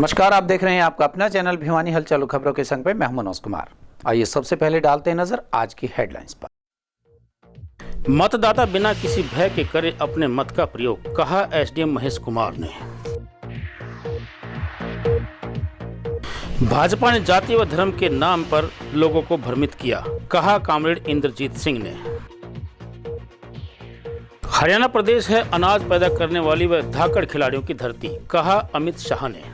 नमस्कार, आप देख रहे हैं आपका अपना चैनल भिवानी हलचल खबरों के संग पे मैं मनोज कुमार। आइए सबसे पहले डालते हैं नजर आज की हेडलाइंस पर। मतदाता बिना किसी भय के करे अपने मत का प्रयोग, कहा एसडीएम महेश कुमार ने। भाजपा ने जाति व धर्म के नाम पर लोगों को भ्रमित किया, कहा कॉमरेड इंद्रजीत सिंह ने। हरियाणा प्रदेश है अनाज पैदा करने वाली व धाकड़ खिलाड़ियों की धरती, कहा अमित शाह ने।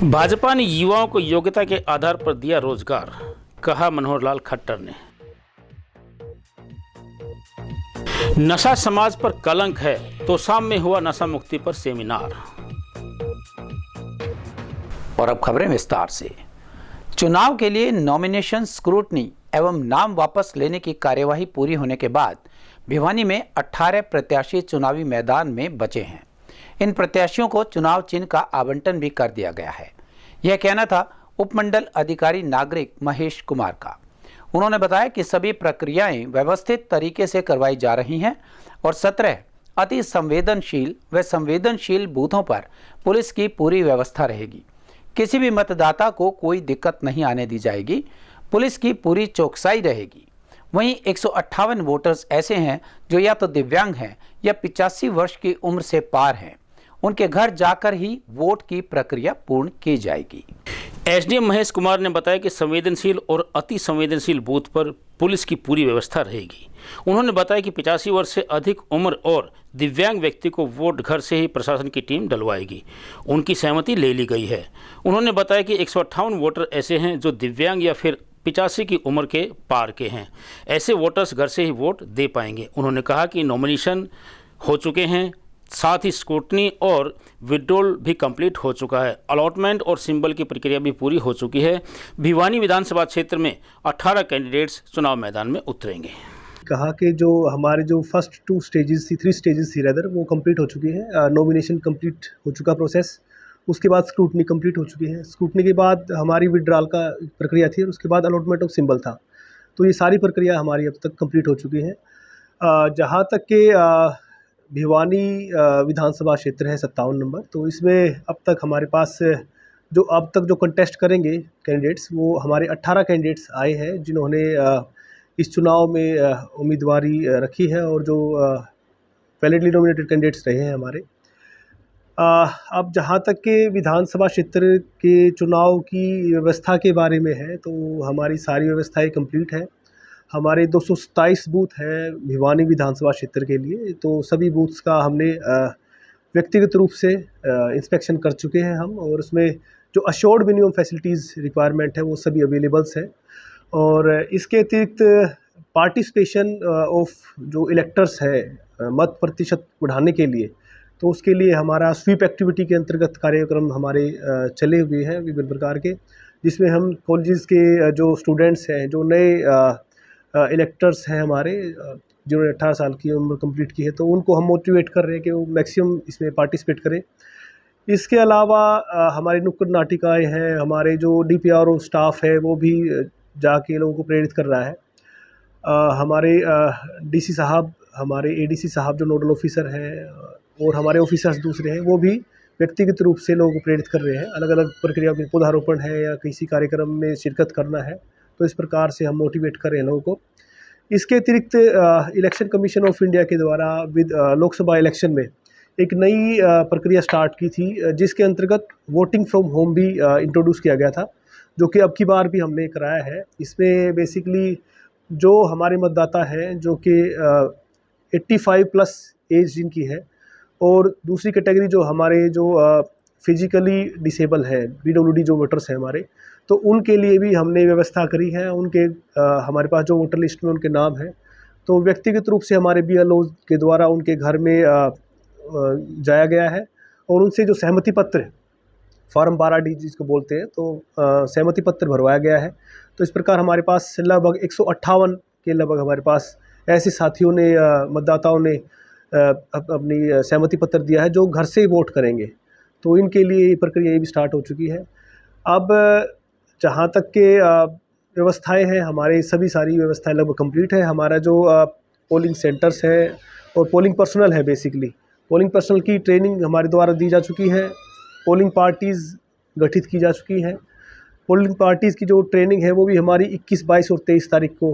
भाजपा ने युवाओं को योग्यता के आधार पर दिया रोजगार, कहा मनोहर लाल खट्टर ने। नशा समाज पर कलंक है, तो शाम में हुआ नशा मुक्ति पर सेमिनार। और अब खबरें विस्तार से। चुनाव के लिए नॉमिनेशन स्क्रूटनी एवं नाम वापस लेने की कार्यवाही पूरी होने के बाद भिवानी में 18 प्रत्याशी चुनावी मैदान में बचे हैं। इन प्रत्याशियों को चुनाव चिन्ह का आवंटन भी कर दिया गया है। यह कहना था उपमंडल अधिकारी नागरिक महेश कुमार का। उन्होंने बताया कि सभी प्रक्रियाएं व्यवस्थित तरीके से करवाई जा रही हैं और 17 अति संवेदनशील व संवेदनशील बूथों पर पुलिस की पूरी व्यवस्था रहेगी। किसी भी मतदाता को कोई दिक्कत नहीं आने दी जाएगी। पुलिस की पूरी चौकसाई रहेगी। वहीं 158 वोटर्स ऐसे हैं जो या तो दिव्यांग हैं या 85 वर्ष की उम्र से पार हैं। उनके घर जाकर ही वोट की प्रक्रिया पूर्ण की जाएगी। एसडीएम महेश कुमार ने बताया कि संवेदनशील और अति संवेदनशील बूथ पर पुलिस की पूरी व्यवस्था रहेगी। उन्होंने बताया कि 85 वर्ष से अधिक उम्र और दिव्यांग व्यक्ति को वोट घर से ही प्रशासन की टीम डलवाएगी। उनकी सहमति ले ली गई है। उन्होंने बताया कि 158 वोटर ऐसे हैं जो दिव्यांग या फिर 85 की उम्र के पार के हैं। ऐसे वोटर्स घर से ही वोट दे पाएंगे। उन्होंने कहा कि नॉमिनेशन हो चुके हैं, साथ ही स्क्रूटनी और विड्रॉल भी कंप्लीट हो चुका है। अलॉटमेंट और सिंबल की प्रक्रिया भी पूरी हो चुकी है। भिवानी विधानसभा क्षेत्र में 18 कैंडिडेट्स चुनाव मैदान में उतरेंगे। कहा कि जो हमारे जो फर्स्ट 2 स्टेजेस थी, 3 स्टेजेस थी रेदर, वो कंप्लीट हो चुकी है। नॉमिनेशन कंप्लीट हो चुका प्रोसेस। उसके बाद स्क्रूटनी कंप्लीट हो चुकी है। स्क्रूटनी के बाद हमारी विड्रॉल का प्रक्रिया थी और उसके बाद अलॉटमेंट ऑफ सिंबल था। तो ये सारी प्रक्रिया हमारी अब तक कंप्लीट हो चुकी है। जहाँ तक कि भिवानी विधानसभा क्षेत्र है 57 नंबर, तो इसमें अब तक हमारे पास जो अब तक जो कंटेस्ट करेंगे कैंडिडेट्स, वो हमारे 18 कैंडिडेट्स आए हैं जिन्होंने इस चुनाव में उम्मीदवारी रखी है और जो वैलिडली नॉमिनेटेड कैंडिडेट्स रहे हैं हमारे। अब जहाँ तक कि विधानसभा क्षेत्र के चुनाव की व्यवस्था के बारे में है, तो हमारी सारी व्यवस्थाएं कंप्लीट है। हमारे 227 बूथ हैं भिवानी विधानसभा क्षेत्र के लिए, तो सभी बूथ्स का हमने व्यक्तिगत रूप से इंस्पेक्शन कर चुके हैं हम, और उसमें जो अश्योर्ड मिनिमम फैसिलिटीज़ रिक्वायरमेंट है वो सभी अवेलेबल्स है। और इसके अतिरिक्त पार्टिसिपेशन ऑफ जो इलेक्टर्स है मत प्रतिशत बढ़ाने के लिए, तो उसके लिए हमारा स्वीप एक्टिविटी के अंतर्गत कार्यक्रम हमारे चले हुए हैं विभिन्न प्रकार के, जिसमें हम कॉलेजेस के जो स्टूडेंट्स हैं, जो नए इलेक्टर्स हैं हमारे, जिन्होंने 18 साल की उम्र कंप्लीट की है, तो उनको हम मोटिवेट कर रहे हैं कि वो मैक्सिमम इसमें पार्टिसिपेट करें। इसके अलावा हमारी नुक्कड़ नाटिकाएँ हैं, हमारे जो DPRO स्टाफ है वो भी जाके लोगों को प्रेरित कर रहा है। हमारे DC साहब, हमारे ADC साहब जो नोडल ऑफिसर हैं, और हमारे ऑफिसर्स दूसरे हैं, वो भी व्यक्तिगत रूप से लोगों को प्रेरित कर रहे हैं। अलग अलग प्रक्रिया में पौधारोपण है या किसी कार्यक्रम में शिरकत करना है, तो इस प्रकार से हम मोटिवेट कर रहे हैं लोगों को। इसके अतिरिक्त इलेक्शन कमीशन ऑफ इंडिया के द्वारा लोकसभा इलेक्शन में एक नई प्रक्रिया स्टार्ट की थी, जिसके अंतर्गत वोटिंग फ्रॉम होम भी इंट्रोड्यूस किया गया था, जो कि अब की बार भी हमने कराया है। इसमें बेसिकली जो हमारे मतदाता हैं जो कि 85 प्लस एज जिनकी है, और दूसरी कैटेगरी जो हमारे जो फिजिकली डिसेबल है, PWD जो वोटर्स हैं हमारे, तो उनके लिए भी हमने व्यवस्था करी है। उनके हमारे पास जो वोटर लिस्ट में उनके नाम हैं, तो व्यक्तिगत रूप से हमारे BLO के द्वारा उनके घर में जाया गया है और उनसे जो सहमति पत्र, फॉर्म 12D जिसको बोलते हैं, तो सहमति पत्र भरवाया गया है। तो इस प्रकार हमारे पास लगभग 158 के लगभग हमारे पास ऐसे साथियों ने, मतदाताओं ने अपनी सहमति पत्र दिया है जो घर से ही वोट करेंगे। तो इनके लिए ये प्रक्रिया भी स्टार्ट हो चुकी है। अब जहाँ तक के व्यवस्थाएं हैं, हमारे सभी सारी व्यवस्थाएं लगभग कंप्लीट है। हमारा जो पोलिंग सेंटर्स है और पोलिंग पर्सनल है बेसिकली, पोलिंग पर्सनल की ट्रेनिंग हमारे द्वारा दी जा चुकी है। पोलिंग पार्टीज़ गठित की जा चुकी हैं। पोलिंग पार्टीज़ की जो ट्रेनिंग है वो भी हमारी 21, 22 और 23 तारीख को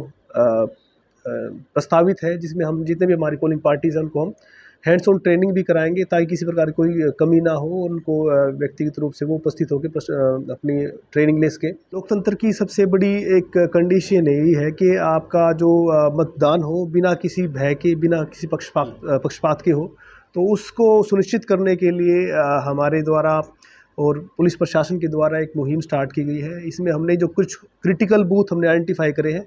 प्रस्तावित है, जिसमें हम जितने भी हमारी पोलिंग पार्टीज़ हैं उनको हम हैंड्स ऑन ट्रेनिंग भी कराएंगे, ताकि किसी प्रकार की कोई कमी ना हो, उनको व्यक्तिगत रूप से वो उपस्थित होकर अपनी ट्रेनिंग ले सके। लोकतंत्र की सबसे बड़ी एक कंडीशन यही है कि आपका जो मतदान हो बिना किसी भय के, बिना किसी पक्षपात के हो। तो उसको सुनिश्चित करने के लिए हमारे द्वारा और पुलिस प्रशासन के द्वारा एक मुहिम स्टार्ट की गई है। इसमें हमने जो कुछ क्रिटिकल बूथ हमने आइडेंटिफाई करे हैं,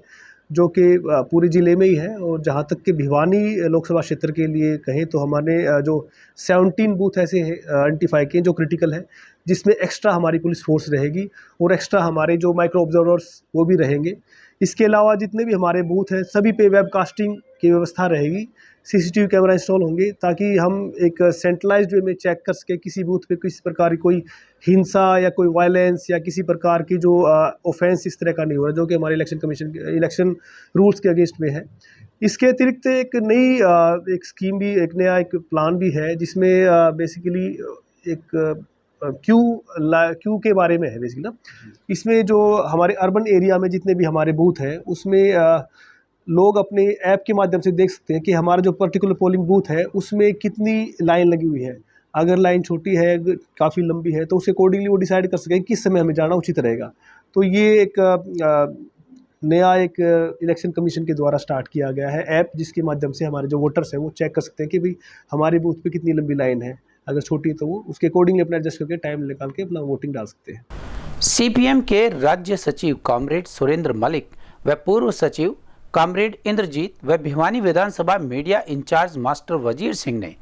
जो कि पूरे ज़िले में ही है। और जहाँ तक कि भिवानी लोकसभा क्षेत्र के लिए कहें तो हमारे जो 17 बूथ ऐसे आइडेंटिफाई किए जो क्रिटिकल है, जिसमें एक्स्ट्रा हमारी पुलिस फोर्स रहेगी और एक्स्ट्रा हमारे जो माइक्रो ऑब्जर्वर्स वो भी रहेंगे। इसके अलावा जितने भी हमारे बूथ हैं सभी पे वेबकास्टिंग की व्यवस्था रहेगी, सीसीटीवी कैमरा इंस्टॉल होंगे, ताकि हम एक सेंट्रलाइज्ड वे में चेक कर सके किसी बूथ पे किसी प्रकार की कोई हिंसा या कोई वायलेंस या किसी प्रकार की जो ऑफेंस इस तरह का नहीं हो रहा, जो कि हमारे इलेक्शन कमीशन इलेक्शन रूल्स के अगेंस्ट में है। इसके अतिरिक्त एक नई एक स्कीम भी, एक नया एक प्लान भी है, जिसमें बेसिकली एक क्यू के बारे में है बेसिकली ना। इसमें जो हमारे अर्बन एरिया में जितने भी हमारे बूथ हैं उसमें लोग अपने ऐप के माध्यम से देख सकते हैं कि हमारा जो पर्टिकुलर पोलिंग बूथ है उसमें कितनी लाइन लगी हुई है। अगर लाइन छोटी है, काफ़ी लंबी है, तो उसे अकॉर्डिंगली वो डिसाइड कर सकें किस समय हमें जाना उचित रहेगा। तो ये एक नया एक इलेक्शन कमीशन के द्वारा स्टार्ट किया गया है ऐप, जिसके माध्यम से हमारे जो वोटर्स हैं वो चेक कर सकते हैं कि भाई हमारे बूथ पे कितनी लंबी लाइन है। अगर छोटी है तो वो उसके अकॉर्डिंगली अपना एडजस्ट करके टाइम निकाल के अपना वोटिंग डाल सकते हैं। सीपीएम के राज्य सचिव कॉमरेड सुरेंद्र मलिक व पूर्व सचिव कॉमरेड इंद्रजीत व भिवानी विधानसभा मीडिया इंचार्ज मास्टर वजीर सिंह ने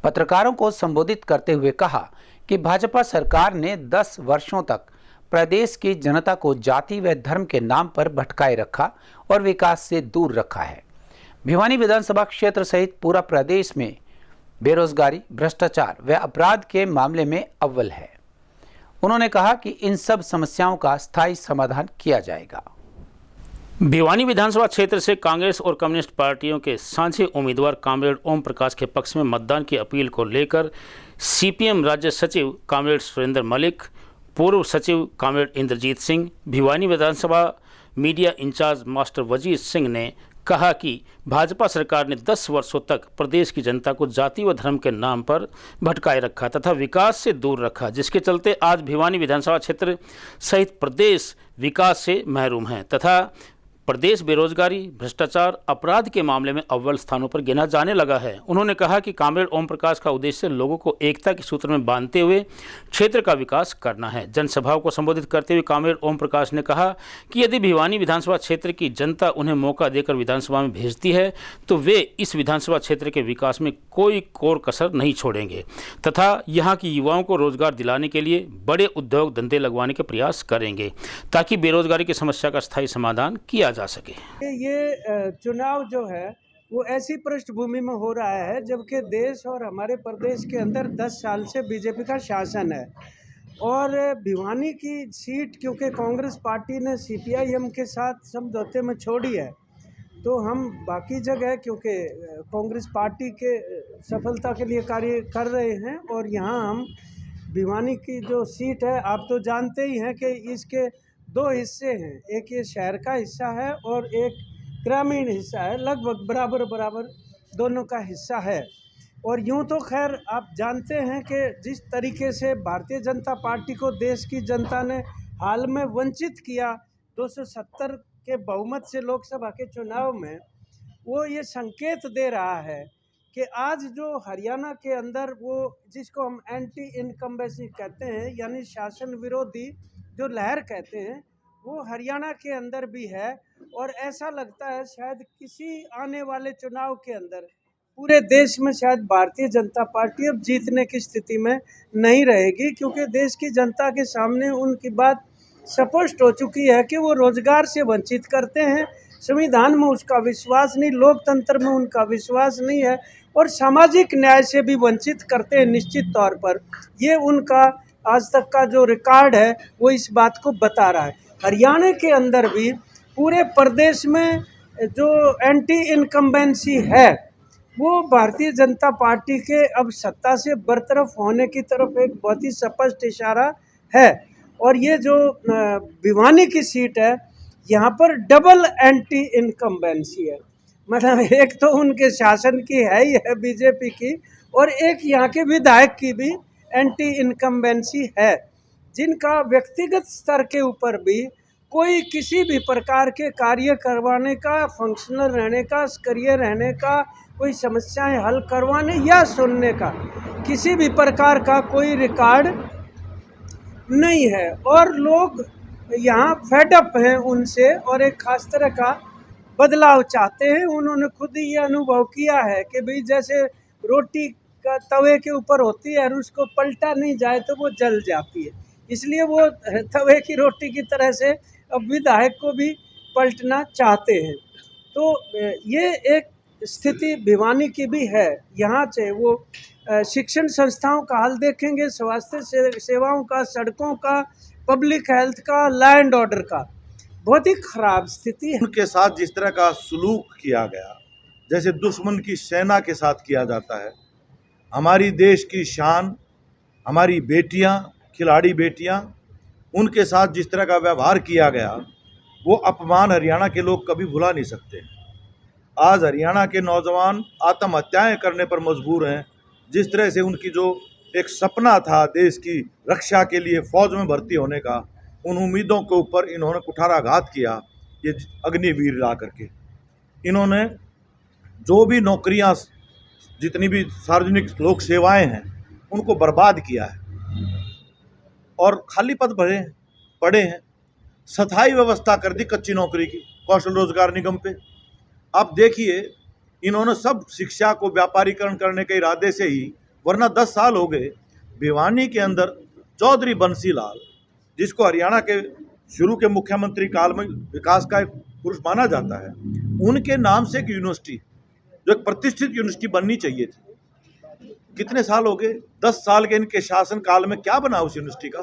पत्रकारों को संबोधित करते हुए कहा कि भाजपा सरकार ने 10 वर्षों तक प्रदेश की जनता को जाति व धर्म के नाम पर भटकाए रखा और विकास से दूर रखा है। भिवानी विधानसभा क्षेत्र सहित पूरा प्रदेश में बेरोजगारी, भ्रष्टाचार व अपराध के मामले में अव्वल है। उन्होंने कहा कि इन सब समस्याओं का स्थायी समाधान किया जाएगा। भिवानी विधानसभा क्षेत्र से कांग्रेस और कम्युनिस्ट पार्टियों के साझे उम्मीदवार कॉमरेड ओम प्रकाश के पक्ष में मतदान की अपील को लेकर सीपीएम राज्य सचिव कॉमरेड सुरेंद्र मलिक, पूर्व सचिव कॉमरेड इंद्रजीत सिंह, भिवानी विधानसभा मीडिया इंचार्ज मास्टर वजीर सिंह ने कहा कि भाजपा सरकार ने 10 वर्षों तक प्रदेश की जनता को जाति व धर्म के नाम पर भटकाए रखा तथा विकास से दूर रखा, जिसके चलते आज भिवानी विधानसभा क्षेत्र सहित प्रदेश विकास से महरूम है तथा प्रदेश बेरोजगारी, भ्रष्टाचार, अपराध के मामले में अव्वल स्थानों पर गिना जाने लगा है। उन्होंने कहा कि कॉमरेड ओम प्रकाश का उद्देश्य लोगों को एकता के सूत्र में बांधते हुए क्षेत्र का विकास करना है। जनसभाओं को संबोधित करते हुए कॉमरेड ओम प्रकाश ने कहा कि यदि भिवानी विधानसभा क्षेत्र की जनता उन्हें मौका देकर विधानसभा में भेजती है तो वे इस विधानसभा क्षेत्र के विकास में कोई कोर कसर नहीं छोड़ेंगे तथा यहाँ की युवाओं को रोजगार दिलाने के लिए बड़े उद्योग धंधे लगवाने के प्रयास करेंगे ताकि बेरोजगारी की समस्या का स्थायी समाधान किया जा सके। ये चुनाव जो है वो ऐसी पृष्ठभूमि में हो रहा है जबकि देश और हमारे प्रदेश के अंदर 10 साल से बीजेपी का शासन है और भिवानी की सीट क्योंकि कांग्रेस पार्टी ने सीपीआईएम के साथ समझौते में छोड़ी है, तो हम बाकी जगह क्योंकि कांग्रेस पार्टी के सफलता के लिए कार्य कर रहे हैं और यहाँ हम भिवानी की जो सीट है आप तो जानते ही हैं कि इसके 2 हिस्से हैं, एक ये शहर का हिस्सा है और एक ग्रामीण हिस्सा है, लगभग बराबर बराबर दोनों का हिस्सा है। और यूँ तो खैर आप जानते हैं कि जिस तरीके से भारतीय जनता पार्टी को देश की जनता ने हाल में वंचित किया 270 के बहुमत से लोकसभा के चुनाव में, वो ये संकेत दे रहा है कि आज जो हरियाणा के अंदर वो जिसको हम एंटी इनकम्बेंसी कहते हैं यानी शासन विरोधी जो लहर कहते हैं, वो हरियाणा के अंदर भी है और ऐसा लगता है शायद किसी आने वाले चुनाव के अंदर पूरे देश में शायद भारतीय जनता पार्टी अब जीतने की स्थिति में नहीं रहेगी, क्योंकि देश की जनता के सामने उनकी बात स्पष्ट हो चुकी है कि वो रोजगार से वंचित करते हैं, संविधान में उसका विश्वास नहीं, लोकतंत्र में उनका विश्वास नहीं है और सामाजिक न्याय से भी वंचित करते हैं निश्चित तौर पर। ये उनका आज तक का जो रिकॉर्ड है वो इस बात को बता रहा है। हरियाणा के अंदर भी पूरे प्रदेश में जो एंटी इनकम्बेंसी है वो भारतीय जनता पार्टी के अब सत्ता से बरतरफ होने की तरफ एक बहुत ही स्पष्ट इशारा है। और ये जो भिवानी की सीट है, यहाँ पर डबल एंटी इनकम्बेंसी है। मतलब एक तो उनके शासन की है ही है बीजेपी की, और एक यहाँ के विधायक की भी एंटी इनकम्बेंसी है, जिनका व्यक्तिगत स्तर के ऊपर भी कोई किसी भी प्रकार के कार्य करवाने का, फंक्शनल रहने का, सक्रिय रहने का, कोई समस्याएं हल करवाने या सुनने का किसी भी प्रकार का कोई रिकॉर्ड नहीं है। और लोग यहाँ फेडअप हैं उनसे और एक खास तरह का बदलाव चाहते हैं। उन्होंने खुद ही ये अनुभव किया है कि भाई जैसे रोटी का तवे के ऊपर होती है और उसको पलटा नहीं जाए तो वो जल जाती है, इसलिए वो तवे की रोटी की तरह से अब विधायक को भी पलटना चाहते हैं। तो ये एक स्थिति भिवानी की भी है। यहाँ से वो शिक्षण संस्थाओं का हाल देखेंगे, स्वास्थ्य सेवाओं का, सड़कों का, पब्लिक हेल्थ का, लॉ एंड ऑर्डर का बहुत ही खराब स्थिति है। उनके साथ जिस तरह का सलूक किया गया, जैसे दुश्मन की सेना के साथ किया जाता है, हमारी देश की शान, हमारी बेटियां, खिलाड़ी बेटियां, उनके साथ जिस तरह का व्यवहार किया गया, वो अपमान हरियाणा के लोग कभी भुला नहीं सकते। आज हरियाणा के नौजवान आत्महत्याएं करने पर मजबूर हैं। जिस तरह से उनकी जो एक सपना था देश की रक्षा के लिए फौज में भर्ती होने का, उन उम्मीदों के ऊपर इन्होंने कुठाराघात किया। ये अग्निवीर ला करके इन्होंने जो भी नौकरियां, जितनी भी सार्वजनिक लोक सेवाएं हैं, उनको बर्बाद किया है और खाली पद पड़े हैं। स्थायी व्यवस्था कर दी कच्ची नौकरी की कौशल रोजगार निगम पे। अब देखिए, इन्होंने सब शिक्षा को व्यापारीकरण करने के इरादे से ही, वरना 10 साल हो गए भिवानी के अंदर चौधरी बंसी लाल, जिसको हरियाणा के शुरू के मुख्यमंत्री काल में विकास का एक पुरुष माना जाता है, उनके नाम से एक यूनिवर्सिटी, जो एक प्रतिष्ठित यूनिवर्सिटी बननी चाहिए थी, कितने साल हो गए? 10 साल के इनके शासन काल में क्या बना उस यूनिवर्सिटी का?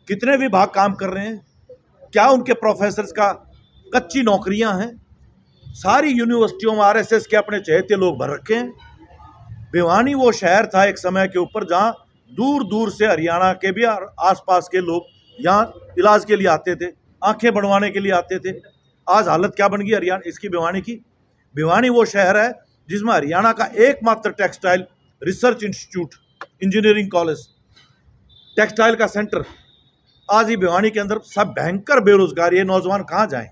कितने विभाग काम कर रहे हैं? क्या उनके प्रोफेसर्स का कच्ची नौकरियां हैं? सारी यूनिवर्सिटियों में आरएसएस के अपने चहेते लोग भर रखे हैं। भिवानी वो शहर था एक समय के ऊपर जहां दूर दूर से हरियाणा के भी आसपास के लोग यहाँ इलाज के लिए आते थे, आंखें बढ़वाने के लिए आते थे। आज हालत क्या बन गई हरियाणा इसकी, भिवानी की? भिवानी वो शहर है जिसमें हरियाणा का एकमात्र textile research institute, engineering college, textile का सेंटर, आज ही भिवानी के अंदर सब भयंकर बेरोजगारी है। नौजवान कहाँ जाएं?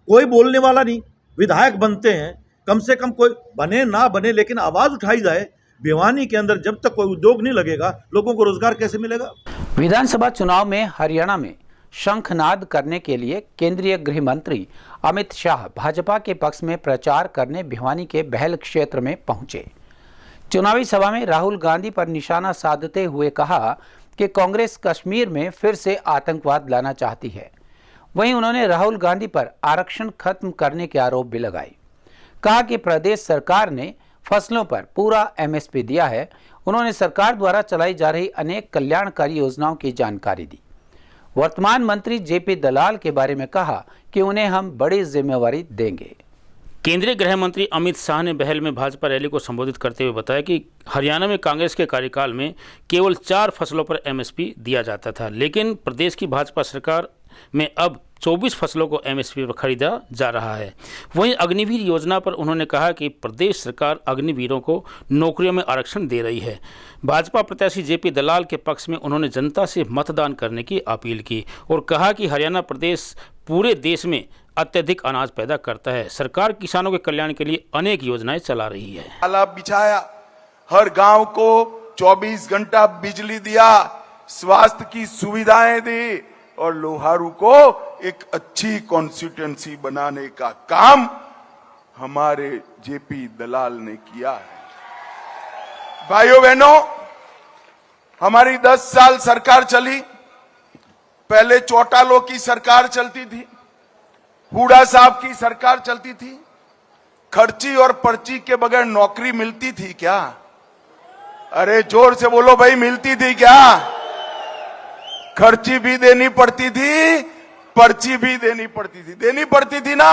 कोई बोलने वाला नहीं। विधायक बनते हैं, कम से कम कोई बने ना बने लेकिन आवाज उठाई जाए। भिवानी के अंदर जब तक कोई उद्योग नहीं लगेगा, लोगों को रोजगार कैसे मिलेगा? विधानसभा चुनाव में हरियाणा में शंखनाद करने के लिए केंद्रीय गृह मंत्री अमित शाह भाजपा के पक्ष में प्रचार करने भिवानी के बहल क्षेत्र में पहुंचे। चुनावी सभा में राहुल गांधी पर निशाना साधते हुए कहा कि कांग्रेस कश्मीर में फिर से आतंकवाद लाना चाहती है। वहीं उन्होंने राहुल गांधी पर आरक्षण खत्म करने के आरोप भी लगाए। कहा कि प्रदेश सरकार ने फसलों पर पूरा एमएसपी दिया है। उन्होंने सरकार द्वारा चलाई जा रही अनेक कल्याणकारी योजनाओं की जानकारी दी। वर्तमान मंत्री जेपी दलाल के बारे में कहा कि उन्हें हम बड़ी जिम्मेवारी देंगे। केंद्रीय गृह मंत्री अमित शाह ने बहल में भाजपा रैली को संबोधित करते हुए बताया कि हरियाणा में कांग्रेस के कार्यकाल में केवल 4 फसलों पर एमएसपी दिया जाता था, लेकिन प्रदेश की भाजपा सरकार में अब 24 फसलों को एमएसपी पर खरीदा जा रहा है। वहीं अग्निवीर योजना पर उन्होंने कहा कि प्रदेश सरकार अग्निवीरों को नौकरियों में आरक्षण दे रही है। भाजपा प्रत्याशी जेपी दलाल के पक्ष में उन्होंने जनता से मतदान करने की अपील की और कहा कि हरियाणा प्रदेश पूरे देश में अत्यधिक अनाज पैदा करता है। सरकार किसानों के कल्याण के लिए अनेक योजनाएं चला रही है। तालाब बिछाया, हर गांव को 24 घंटा बिजली दिया, स्वास्थ्य की सुविधाएं दी और लोहारू को एक अच्छी कॉन्स्टिट्यूएंसी बनाने का काम हमारे जेपी दलाल ने किया है। भाइयों बहनों, हमारी 10 साल सरकार चली। पहले चौटालों की सरकार चलती थी, हुडा साहब की सरकार चलती थी। खर्ची और पर्ची के बगैर नौकरी मिलती थी क्या? अरे जोर से बोलो भाई, मिलती थी क्या? खर्ची भी देनी पड़ती थी, पर्ची भी देनी पड़ती थी ना।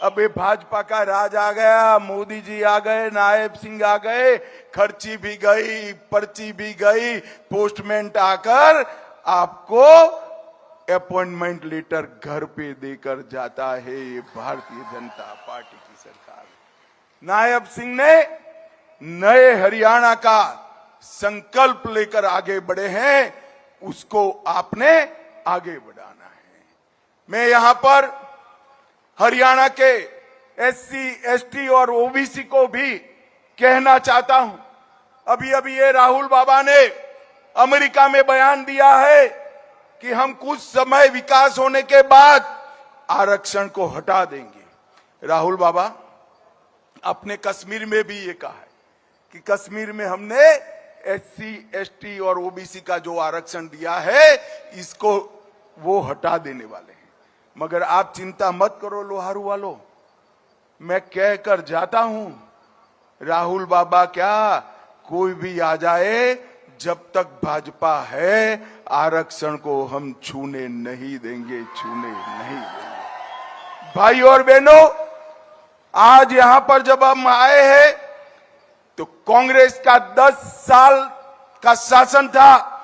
अब ये भाजपा का राज आ गया, मोदी जी आ गए, नायब सिंह आ गए, खर्ची भी गई, पर्ची भी गई, पोस्टमैन आकर आपको अपॉइंटमेंट लेटर घर पे देकर जाता है। ये भारतीय जनता पार्टी की सरकार। नायब सिंह ने नए हरियाणा का संकल्प लेकर आगे बढ़े हैं, उसको आपने आगे बढ़ाना है। मैं यहां पर हरियाणा के एससी, एसटी और ओबीसी को भी कहना चाहता हूं। अभी अभी ये राहुल बाबा ने अमेरिका में बयान दिया है कि हम कुछ समय विकास होने के बाद आरक्षण को हटा देंगे। राहुल बाबा, अपने कश्मीर में भी ये कहा है कि कश्मीर में हमने एससी, एसटी और ओबीसी का जो आरक्षण दिया है, इसको वो हटा देने वाले हैं। मगर आप चिंता मत करो लोहारू वालों, मैं कहकर जाता हूं, राहुल बाबा क्या, कोई भी आ जाए, जब तक भाजपा है आरक्षण को हम छूने नहीं देंगे, छूने नहीं देंगे। भाई और बहनों, आज यहां पर जब हम आए हैं तो कांग्रेस का 10 साल का शासन था,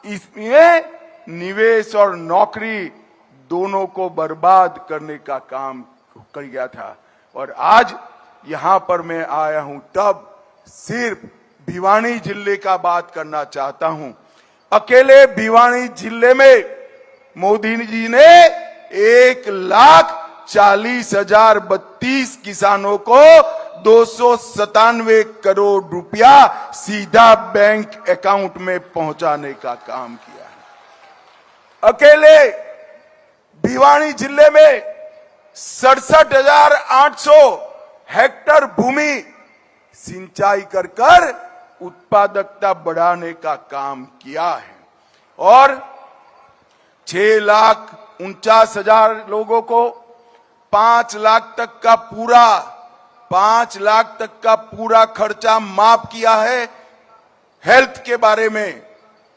इसमें निवेश और नौकरी दोनों को बर्बाद करने का काम कर गया था। और आज यहां पर मैं आया हूं तब सिर्फ भिवानी जिले का बात करना चाहता हूं। अकेले भिवानी जिले में मोदी जी ने 1,40,032 किसानों को 297 करोड़ रुपया सीधा बैंक अकाउंट में पहुंचाने का काम किया है। अकेले भिवानी जिले में 67,800 हेक्टेयर भूमि सिंचाई कर उत्पादकता बढ़ाने का काम किया है और 6,49,000 लोगों को 5 लाख तक का पूरा खर्चा माफ किया है। हेल्थ के बारे में,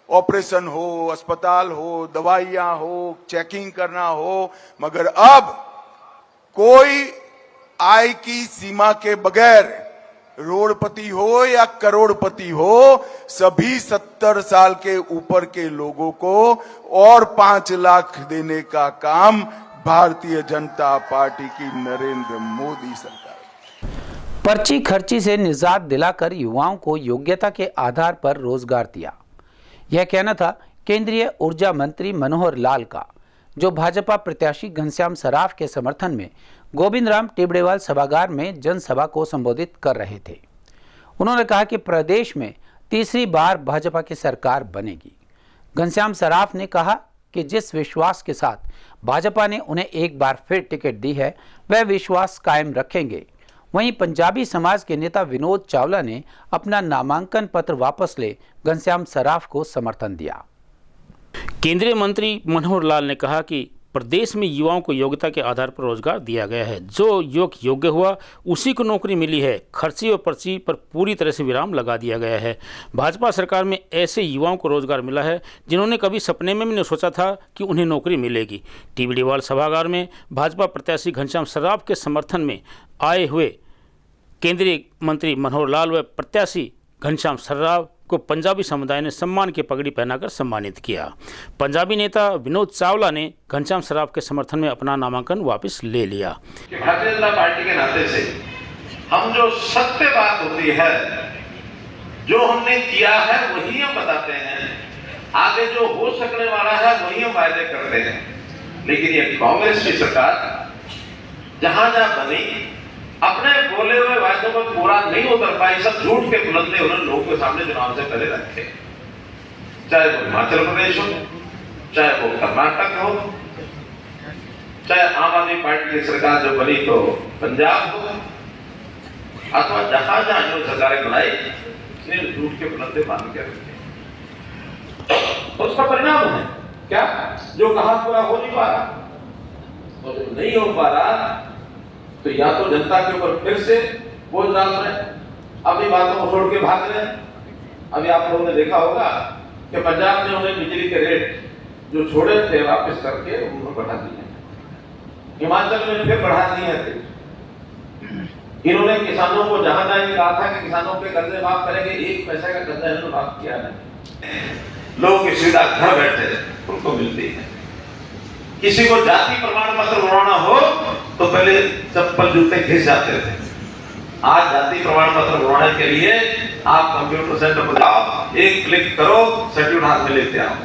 ऑपरेशन हो, अस्पताल हो, दवाइयां हो, चेकिंग करना हो, मगर अब कोई आय की सीमा के बगैर रोडपति हो या करोड़पति हो, सभी 70 साल के ऊपर के लोगों को और 5 लाख देने का काम भारतीय जनता पार्टी की नरेंद्र मोदी सरकार। पर्ची खर्ची से निजात दिलाकर युवाओं को योग्यता के आधार पर रोजगार दिया, यह कहना था केंद्रीय ऊर्जा मंत्री मनोहर लाल का, जो भाजपा प्रत्याशी घनश्याम सराफ के समर्थन में गोविंद राम टिबड़ेवाल सभागार में जनसभा को संबोधित कर रहे थे। उन्होंने कहा कि प्रदेश में तीसरी बार भाजपा की सरकार बनेगी। घनश्याम सराफ ने कहा कि जिस विश्वास के साथ भाजपा ने उन्हें एक बार फिर टिकट दी है, वह विश्वास कायम रखेंगे। वहीं पंजाबी समाज के नेता विनोद चावला ने अपना नामांकन पत्र वापस ले घनश्याम सराफ को समर्थन दिया। केंद्रीय मंत्री मनोहर लाल ने कहा कि प्रदेश में युवाओं को योग्यता के आधार पर रोजगार दिया गया है। जो योग्य हुआ उसी को नौकरी मिली है। खर्ची और पर्ची पर पूरी तरह से विराम लगा दिया गया है। भाजपा सरकार में ऐसे युवाओं को रोजगार मिला है जिन्होंने कभी सपने में भी नहीं सोचा था कि उन्हें नौकरी मिलेगी। टिबड़ेवाल सभागार में भाजपा प्रत्याशी घनश्याम सराफ के समर्थन में आए हुए केंद्रीय मंत्री मनोहर लाल व प्रत्याशी घनश्याम सराफ को पंजाबी समुदाय ने सम्मान की पगड़ी पहनाकर सम्मानित किया। पंजाबी नेता विनोद चावला ने घनश्याम सराफ के समर्थन में अपना नामांकन वापस ले लिया। भारतीय जनता पार्टी के नाते से हम जो सत्य बात होती है, जो हमने किया है वही हम बताते हैं, आगे जो हो सकने वाला है वही हम वायदे करते हैं। लेकिन ये कांग्रेस की सरकार जहां जहां बनी, अपने बोले हुए वायदों को पूरा नहीं उतर पाई। सब झूठ के बुलंदे उन्होंने लोगों के सामने चुनाव से पहले रखे, चाहे वो हिमाचल प्रदेश हो, चाहे वो कर्नाटक हो, चाहे आम आदमी पार्टी की सरकार जो बनी तो पंजाब हो, अथवा जहां जहां जो सरकारें बनाई झूठ के बुलंदे मान के रखे। उसका परिणाम है क्या? जो कहा पूरा हो नहीं पा रहा, और जो नहीं हो पा रहा तो या तो जनता के ऊपर फिर से बोझ डाल रहे हैं, अपनी बातों को छोड़ के भाग रहे हैं। अभी आप लोगों ने देखा होगा कि पंजाब में उन्हें बिजली के रेट जो छोड़े थे वापस करके उन्होंने बढ़ा दिए, हिमाचल में फिर बढ़ा दिए थे, इन्होंने किसानों को जहां तक कहा था कि किसानों पे कर्जे माफ करेंगे, एक पैसा का कर्जा इन्होंने माफ किया नहीं। लोगों की सुविधा घर बैठे उनको मिलती है। किसी को जाति प्रमाण पत्र बनवाना हो तो पहले चप्पल जूते घिस जाते थे। आज जाति प्रमाण पत्र बनवाने के लिए आप कंप्यूटर सेंटर पर जाओ, एक क्लिक करो, सर्टिफिकेट हाथ में लेते आओ।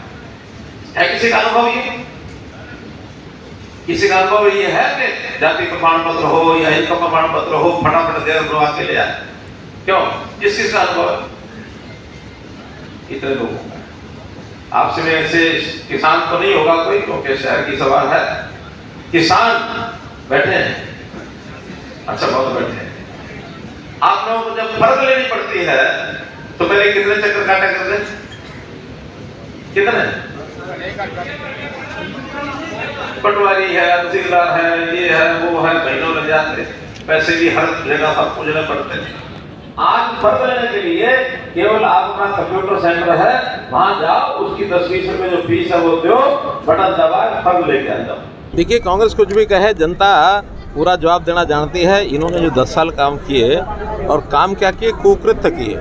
है किसी का अनुभव ये? किसी का अनुभव ये है कि जाति प्रमाण पत्र हो या इनकम प्रमाण पत्र हो, फटाफट देर बनवा के ले आए? क्यों? किस किस का अनुभव है? इतने लोगों का। आपसे में ऐसे किसान तो नहीं होगा कोई, क्योंकि शहर की सवाल है। किसान बैठे हैं, अच्छा बहुत बैठे हैं। आप लोगों को जब फर्ज लेनी पड़ती है तो पहले कितने चक्कर काटा करते? कितने? पटवारी है, तहसीलदार है, ये है वो है, महीनों लग जाते, पैसे भी हर जगह पर पूछने पड़ते हैं। आज फर्ज लेने के लिए केवल आप अपना कंप्यूटर सेंटर है, वहां जाओ, उसकी 10-20 रुपए जो फीस है वो दो, बटन दबाए, फर्ज लेके आ जाओ। देखिए, कांग्रेस कुछ भी कहे, जनता पूरा जवाब देना जानती है। इन्होंने जो 10 साल काम किए और काम क्या किए, कुकृत्य किए।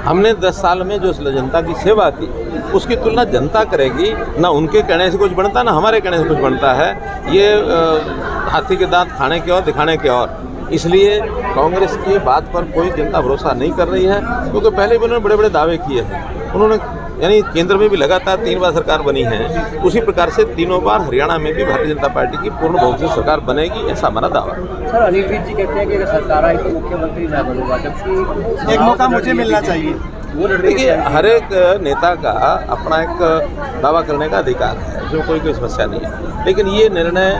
हमने 10 साल में जो जनता की सेवा की उसकी तुलना जनता करेगी। ना उनके कहने से कुछ बनता, ना हमारे कहने से कुछ बनता है। ये हाथी के दांत खाने के और दिखाने के और। इसलिए कांग्रेस की बात पर कोई जनता भरोसा नहीं कर रही है, क्योंकि पहले भी उन्होंने बड़े बड़े दावे किए हैं। उन्होंने यानी केंद्र में भी लगातार 3 बार सरकार बनी है, उसी प्रकार से तीनों बार हरियाणा में भी भारतीय जनता पार्टी की पूर्ण बहुमत से सरकार बनेगी, ऐसा हमारा दावा है। सर, अनिल विज जी कहते हैं कि अगर सरकार आई तो मुख्यमंत्री ना बनूंगा, जबकि एक मौका मुझे मिलना चाहिए। देखिए, हर एक नेता का अपना एक दावा करने का अधिकार है, जो कोई समस्या नहीं है। लेकिन ये निर्णय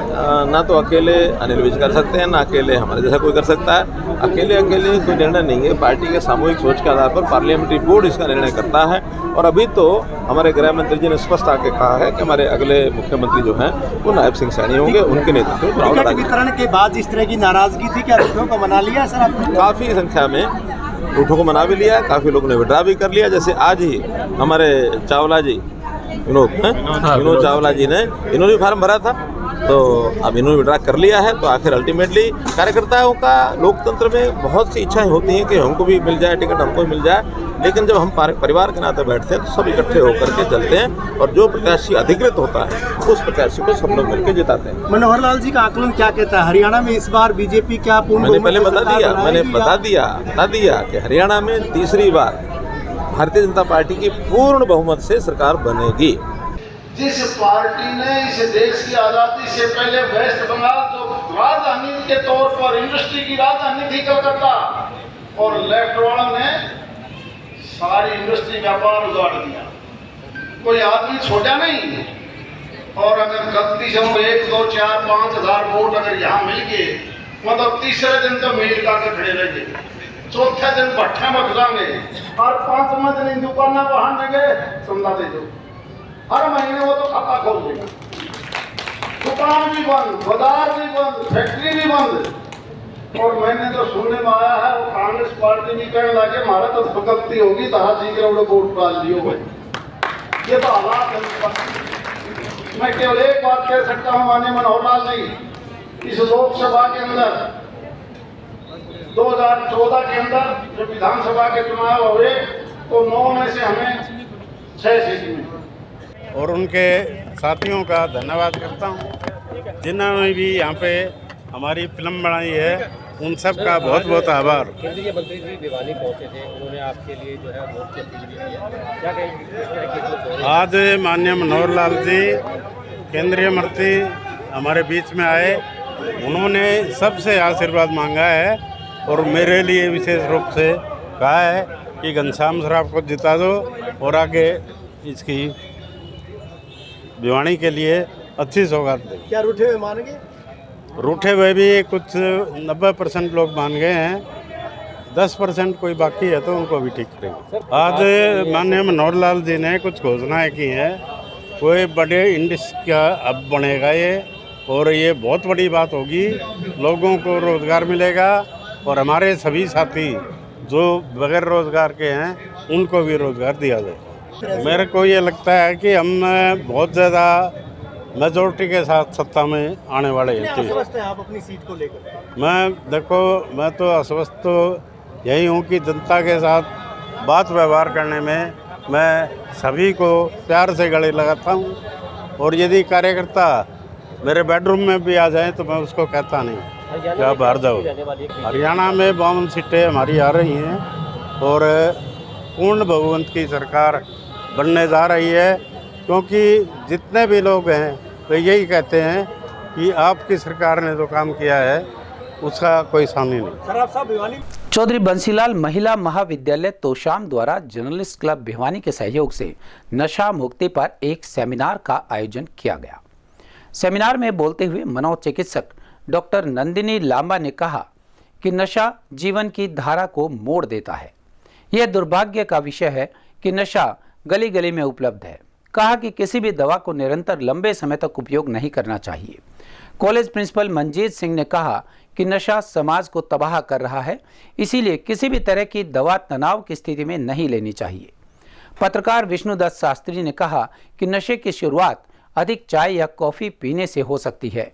ना तो अकेले अनिल विज कर सकते हैं, ना अकेले हमारे जैसा कोई कर सकता है। अकेले कोई निर्णय नहीं है, पार्टी के सामूहिक सोच के आधार पर पार्लियामेंट्री बोर्ड इसका निर्णय करता है। और अभी तो हमारे गृह मंत्री जी ने स्पष्ट आके कहा है कि हमारे अगले मुख्यमंत्री जो हैं वो नायब सिंह सैनी होंगे, उनके नेतृत्व में टिकट वितरण के बाद इस तरह की नाराजगी थी, क्या रूठों को मना लिया सर आपने? काफ़ी संख्या में रूठों को मना भी लिया, काफ़ी लोगों ने विड्रा भी कर लिया। जैसे आज ही हमारे चावला जी, विनोद चावला जी ने, इन्होंने भी फार्म भरा था, तो अब इन्होंने विड्रा कर लिया है। तो आखिर अल्टीमेटली कार्यकर्ताओं का लोकतंत्र में बहुत सी इच्छाएं होती हैं कि हमको भी मिल जाए टिकट, हमको भी मिल जाए। लेकिन जब हम परिवार के नाते बैठते हैं तो सब इकट्ठे होकर के चलते हैं, और जो प्रत्याशी अधिकृत होता है उस प्रत्याशी को सब लोग मिलकर जिताते हैं। मनोहर लाल जी का आकलन क्या कहता है, हरियाणा में इस बार बीजेपी क्या पूर्ण? मैंने पहले बता दिया कि हरियाणा में तीसरी बार भारतीय जनता पार्टी की पूर्ण बहुमत से सरकार बनेगी। जिस पार्टी ने इस देश की आज़ादी से पहले वेस्ट बंगाल जो राजधानी के तौर पर इंडस्ट्री की राजधानी थी कलकत्ता, और लेफ्ट वालों ने सारी इंडस्ट्री व्यापार उजाड़ दिया, कोई आदमी छोटा नहीं। और अगर गलती से 1, 2, 4, 5 हज़ार वोट अगर यहाँ मिल गए, मतलब तीसरे दिन तो मेल का खड़े रह गए, चौथे दिन भट्ठे में घुसाएंगे, और 5वें दिन दुकाना बाहर लगे, समझा दे दो, हर महीने वो तो खाता खोल देगा। दुकान भी बंद, बाजार भी बंद, फैक्ट्री भी बंद। और मैंने तो सुनने में आया है, वो कांग्रेस पार्टी भी कहने लगे हमारा तो गलती होगी, तो 1 करोड़ वोट डाल दिए हुए। ये तो हालात है। मैं केवल एक बात कह सकता हूँ, माननीय मनोहर लाल नहीं, इस लोकसभा के अंदर 2014 के अंदर जब विधानसभा के चुनाव हुए तो 9 में से हमें 6 सीट मिली। और उनके साथियों का धन्यवाद करता हूँ, जिन्होंने भी यहाँ पे हमारी फिल्म बनाई है, उन सब का बहुत बहुत आभार। केंद्रीय मंत्री जी भिवानी पहुंचे थे, उन्होंने आपके लिए जो है वोट की अपील भी किया, क्या कहेंगे? आज माननीय मनोहर लाल जी केंद्रीय मंत्री हमारे बीच में आए, उन्होंने सबसे आशीर्वाद मांगा है और मेरे लिए विशेष रूप से कहा है कि घनश्याम सराफ को जिता दो और आगे इसकी भिवानी के लिए अच्छी सौगात दे। क्या रूठे हुए मान गए? रूठे हुए भी कुछ 90% लोग मान गए हैं, 10% कोई बाकी है तो उनको भी ठीक करेंगे। आज माननीय मनोहर लाल जी ने कुछ घोषणाएं की हैं, कोई बड़े इंडस्ट्री का अब बनेगा ये, और ये बहुत बड़ी बात होगी, लोगों को रोज़गार मिलेगा और हमारे सभी साथी जो बगैर रोज़गार के हैं उनको भी रोज़गार दिया जाएगा। मेरे को ये लगता है कि हम बहुत ज़्यादा मेजोरिटी के साथ सत्ता में आने वाले हैं। समझते हैं आप अपनी सीट को लेकर? मैं तो आश्वस्त तो यही हूँ कि जनता के साथ बात व्यवहार करने में मैं सभी को प्यार से गले लगाता हूँ, और यदि कार्यकर्ता मेरे बेडरूम में भी आ जाए तो मैं उसको कहता नहीं कि आप बाहर जाओ। हरियाणा में 52 सीटें हमारी आ रही हैं और पूर्ण बहुमत की सरकार बनने जा रही है, क्योंकि जितने भी लोग हैं वे यही कहते हैं कि आपकी सरकार ने जो काम किया है उसका कोई सामने नहीं। चौधरी बंसीलाल महिला महाविद्यालय तोशाम द्वारा जर्नलिस्ट क्लब भिवानी के सहयोग से नशा मुक्ति पर एक सेमिनार का आयोजन किया गया। सेमिनार में बोलते हुए मनोचिकित्सक डॉक्टर नंदिनी लांबा ने कहा कि नशा जीवन की धारा को मोड़ देता है। यह दुर्भाग्य का विषय है कि नशा गली गली में उपलब्ध है। कहा कि किसी भी दवा को निरंतर लंबे समय तक उपयोग नहीं करना चाहिए। कॉलेज प्रिंसिपल मंजीत सिंह ने कहा कि नशा समाज को तबाह कर रहा है, इसीलिए किसी भी तरह की दवा तनाव की स्थिति में नहीं लेनी चाहिए। पत्रकार विष्णुदत्त शास्त्री ने कहा कि नशे की शुरुआत अधिक चाय या कॉफी पीने से हो सकती है।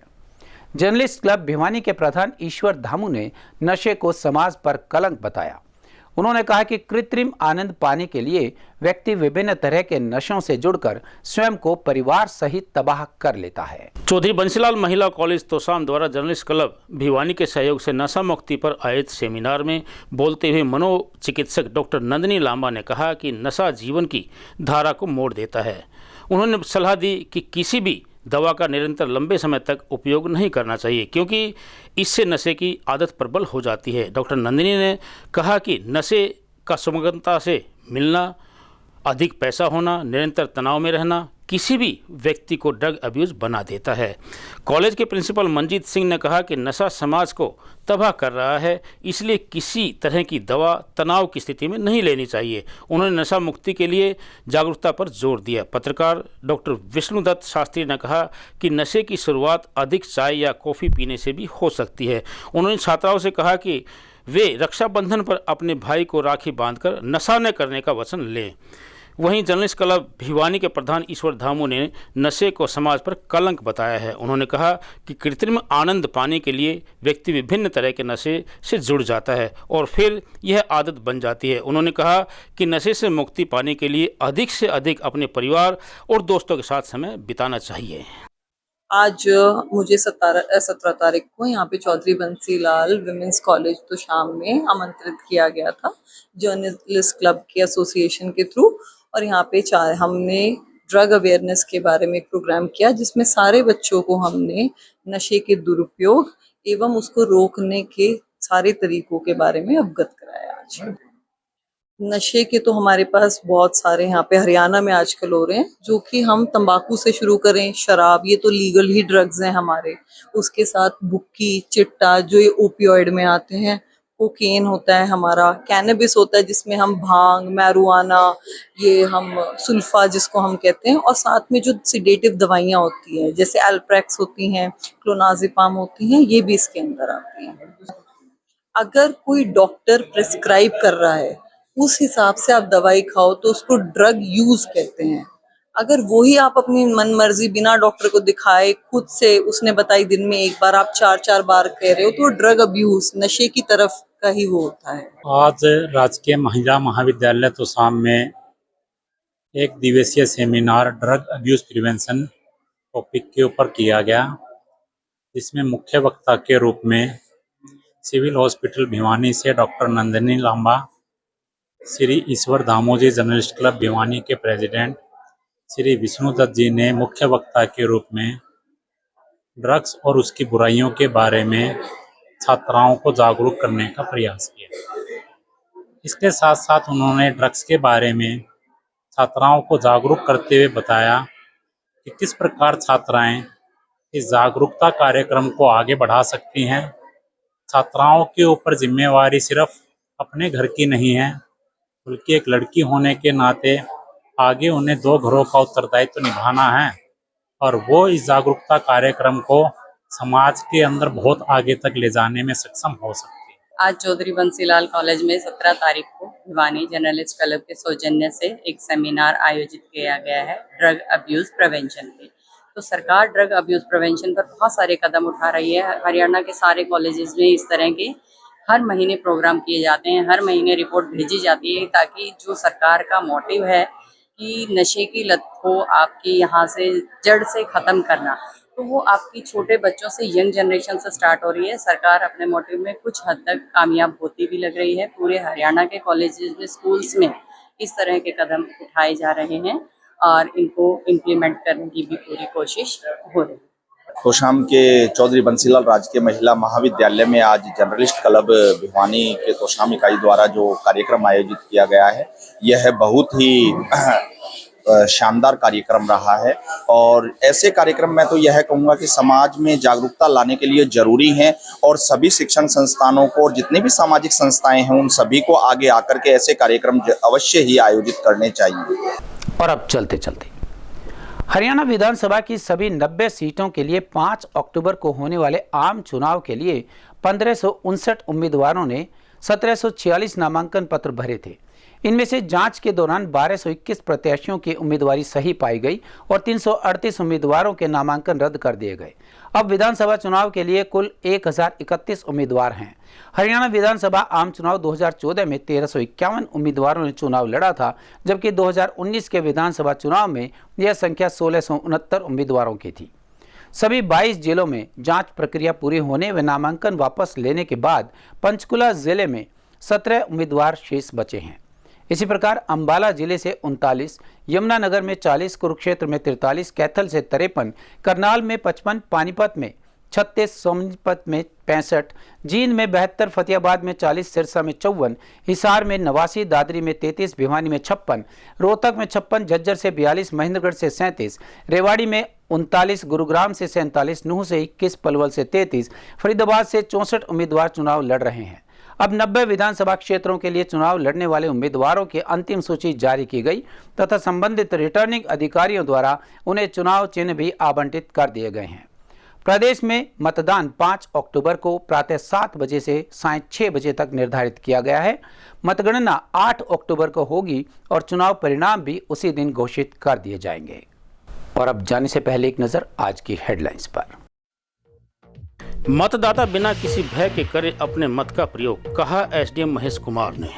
जर्नलिस्ट क्लब भिवानी के प्रधान ईश्वर धामू ने नशे को समाज पर कलंक बताया। उन्होंने कहा कि कृत्रिम आनंद पाने के लिए व्यक्ति विभिन्न तरह के नशों से जुड़कर स्वयं को परिवार सहित तबाह कर लेता है। चौधरी बंसीलाल महिला कॉलेज तोशाम द्वारा जर्नलिस्ट क्लब भिवानी के सहयोग से नशा मुक्ति पर आयोजित सेमिनार में बोलते हुए मनोचिकित्सक डॉक्टर नंदिनी लांबा ने कहा कि नशा जीवन की धारा को मोड़ देता है। उन्होंने सलाह दी कि किसी भी दवा का निरंतर लंबे समय तक उपयोग नहीं करना चाहिए, क्योंकि इससे नशे की आदत प्रबल हो जाती है। डॉक्टर नंदिनी ने कहा कि नशे का सुगमता से मिलना, अधिक पैसा होना, निरंतर तनाव में रहना किसी भी व्यक्ति को ड्रग अब्यूज बना देता है। कॉलेज के प्रिंसिपल मंजीत सिंह ने कहा कि नशा समाज को तबाह कर रहा है, इसलिए किसी तरह की दवा तनाव की स्थिति में नहीं लेनी चाहिए। उन्होंने नशा मुक्ति के लिए जागरूकता पर जोर दिया। पत्रकार डॉक्टर विष्णुदत्त शास्त्री ने कहा कि नशे की शुरुआत अधिक चाय या कॉफ़ी पीने से भी हो सकती है। उन्होंने छात्राओं से कहा कि वे रक्षाबंधन पर अपने भाई को राखी बांधकर नशा न करने का वचन लें। वहीं जर्नलिस्ट क्लब भिवानी के प्रधान ईश्वर धामू ने नशे को समाज पर कलंक बताया है। उन्होंने कहा कि कृत्रिम आनंद पाने के लिए व्यक्ति विभिन्न तरह के नशे से जुड़ जाता है और फिर यह आदत बन जाती है। उन्होंने कहा कि नशे से मुक्ति पाने के लिए अधिक से अधिक अपने परिवार और दोस्तों के साथ समय बिताना चाहिए। आज मुझे 17 तारीख को यहाँ पे चौधरी बंसीलाल विमेंस कॉलेज तोशाम में आमंत्रित किया गया था जर्नलिस्ट क्लब के एसोसिएशन के थ्रू, और यहाँ पे हमने ड्रग अवेयरनेस के बारे में एक प्रोग्राम किया जिसमें सारे बच्चों को हमने नशे के दुरुपयोग एवं उसको रोकने के सारे तरीकों के बारे में अवगत कराया। आज नशे के तो हमारे पास बहुत सारे यहाँ पे हरियाणा में आजकल हो रहे हैं, जो कि हम तंबाकू से शुरू करें, शराब, ये तो लीगल ही ड्रग्स हैं हमारे। उसके साथ बुक्की, चिट्टा जो ये ओपियोइड में आते हैं, कोकेन होता है हमारा, कैनबिस होता है जिसमें हम भांग, मैरुआना, ये हम सुल्फा जिसको हम कहते हैं, और साथ में जो सिडेटिव दवाइयाँ होती हैं जैसे एल्प्रेक्स होती हैं, क्लोनाजिपाम होती हैं, ये भी इसके अंदर आती हैं। अगर कोई डॉक्टर प्रिस्क्राइब कर रहा है उस हिसाब से आप दवाई खाओ तो उसको ड्रग यूज कहते हैं। अगर वही आप अपनी मन मर्जी बिना डॉक्टर को दिखाए खुद से उसने बताई दिन में एक बार आप 4-4 बार कह रहे हो तो ड्रग अब्यूज, नशे की तरफ का ही वो होता है। आज राजकीय महिला महाविद्यालय तोशाम में एक दिवसीय seminar drug abuse prevention topic के ऊपर किया गया, जिसमें मुख्य वक्ता के रूप में सिविल हॉस्पिटल भिवानी से डॉक्टर नंदिनी लांबा, श्री ईश्वर धामू जी जर्नलिस्ट क्लब भिवानी के प्रेसिडेंट श्री विष्णुदत्त जी ने मुख्य वक्ता के रूप में ड्रग्स और उसकी बुराइयों के बारे में छात्राओं को जागरूक करने का प्रयास किया। इसके साथ साथ उन्होंने ड्रग्स के बारे में छात्राओं को जागरूक करते हुए बताया कि किस प्रकार छात्राएं इस जागरूकता कार्यक्रम को आगे बढ़ा सकती हैं। छात्राओं के ऊपर जिम्मेवारी सिर्फ अपने घर की नहीं है, बल्कि एक लड़की होने के नाते आगे उन्हें 2 घरों का उत्तरदायित्व निभाना है और वो इस जागरूकता कार्यक्रम को समाज के अंदर बहुत आगे तक ले जाने में सक्षम हो सकती है। आज चौधरी बंसीलाल कॉलेज में 17 तारीख को भिवानी जर्नलिस्ट क्लब के सौजन्य से एक सेमिनार आयोजित किया गया है ड्रग अब्यूज प्रिवेंशन पे, तो सरकार ड्रग अब्यूज़ प्रिवेंशन पर बहुत सारे कदम उठा रही है। हरियाणा के सारे कॉलेजेस में इस तरह के हर महीने प्रोग्राम किए जाते हैं, हर महीने रिपोर्ट भेजी जाती है, ताकि जो सरकार का मोटिव है कि नशे की लत को आपकी यहाँ से जड़ से ख़त्म करना, तो वो आपकी छोटे बच्चों से, यंग जनरेशन से स्टार्ट हो रही है। सरकार अपने मोटिव में कुछ हद तक कामयाब होती भी लग रही है। पूरे हरियाणा के कॉलेजेस में, स्कूल्स में इस तरह के कदम उठाए जा रहे हैं और इनको इम्प्लीमेंट करने की भी पूरी कोशिश हो रही है। तोशाम के चौधरी बंसीलाल राजकीय महिला महाविद्यालय में आज जर्नलिस्ट क्लब भिवानी के तोशाम इकाई द्वारा जो कार्यक्रम आयोजित किया गया है, यह बहुत ही शानदार कार्यक्रम रहा है। और ऐसे कार्यक्रम में तो यह कहूँगा कि समाज में जागरूकता लाने के लिए जरूरी है और सभी शिक्षण संस्थानों को और जितने भी सामाजिक संस्थाएं हैं उन सभी को आगे आकर के ऐसे कार्यक्रम अवश्य ही आयोजित करने चाहिए। और अब चलते चलते हरियाणा विधानसभा की सभी 90 सीटों के लिए 5 अक्टूबर को होने वाले आम चुनाव के लिए 1559 उम्मीदवारों ने 1746 नामांकन पत्र भरे थे। इनमें से जांच के दौरान 1221 प्रत्याशियों की उम्मीदवारी सही पाई गई और 338 उम्मीदवारों के नामांकन रद्द कर दिए गए। अब विधानसभा चुनाव के लिए कुल 1031 उम्मीदवार हैं। हरियाणा विधानसभा आम चुनाव 2014 में 1351 उम्मीदवारों ने चुनाव लड़ा था, जबकि 2019 के विधानसभा चुनाव में यह संख्या 1669 उम्मीदवारों की थी। सभी 22 जिलों में जांच प्रक्रिया पूरी होने व नामांकन वापस लेने के बाद पंचकुला जिले में 17 उम्मीदवार शेष बचे हैं। इसी प्रकार अंबाला जिले से 39, यमुनानगर में 40, कुरुक्षेत्र में 43, कैथल से 53, करनाल में 55, पानीपत में 36, सोनीपत में 65, जींद में 72, फतेहाबाद में 40, सिरसा में 54, हिसार में 89, दादरी में 33, भिवानी में 56, रोहतक में 56, झज्जर से 42, महेंद्रगढ़ से 37, रेवाड़ी में 39, गुरुग्राम से 47, नूंह से 21, पलवल से 33, फरीदाबाद से 64 उम्मीदवार चुनाव लड़ रहे हैं। अब 90 विधानसभा क्षेत्रों के लिए चुनाव लड़ने वाले उम्मीदवारों की अंतिम सूची जारी की गई तथा संबंधित रिटर्निंग अधिकारियों द्वारा उन्हें चुनाव चिन्ह भी आवंटित कर दिए गए हैं। प्रदेश में मतदान 5 अक्टूबर को प्रातः 7 बजे से सायं 6 बजे तक निर्धारित किया गया है। मतगणना 8 अक्टूबर को होगी और चुनाव परिणाम भी उसी दिन घोषित कर दिए जाएंगे। और अब जाने से पहले एक नजर आज की हेडलाइंस पर। मतदाता बिना किसी भय के करे अपने मत का प्रयोग, कहा एसडीएम महेश कुमार ने।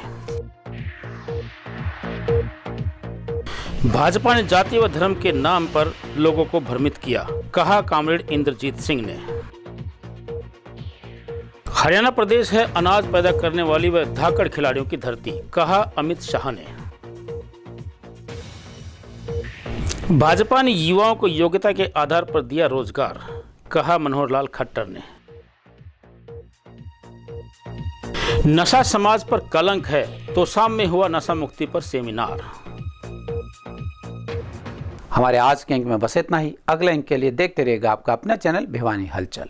भाजपा ने जाति व धर्म के नाम पर लोगों को भ्रमित किया, कहा कॉमरेड इंद्रजीत सिंह ने। हरियाणा प्रदेश है अनाज पैदा करने वाली व धाकड़ खिलाड़ियों की धरती, कहा अमित शाह ने। भाजपा ने युवाओं को योग्यता के आधार पर दिया रोजगार, कहा मनोहर लाल खट्टर ने। नशा समाज पर कलंक है, तोशाम में हुआ नशा मुक्ति पर सेमिनार। हमारे आज के अंक में बस इतना ही। अगले अंक के लिए देखते रहिएगा आपका अपना चैनल भिवानी हलचल।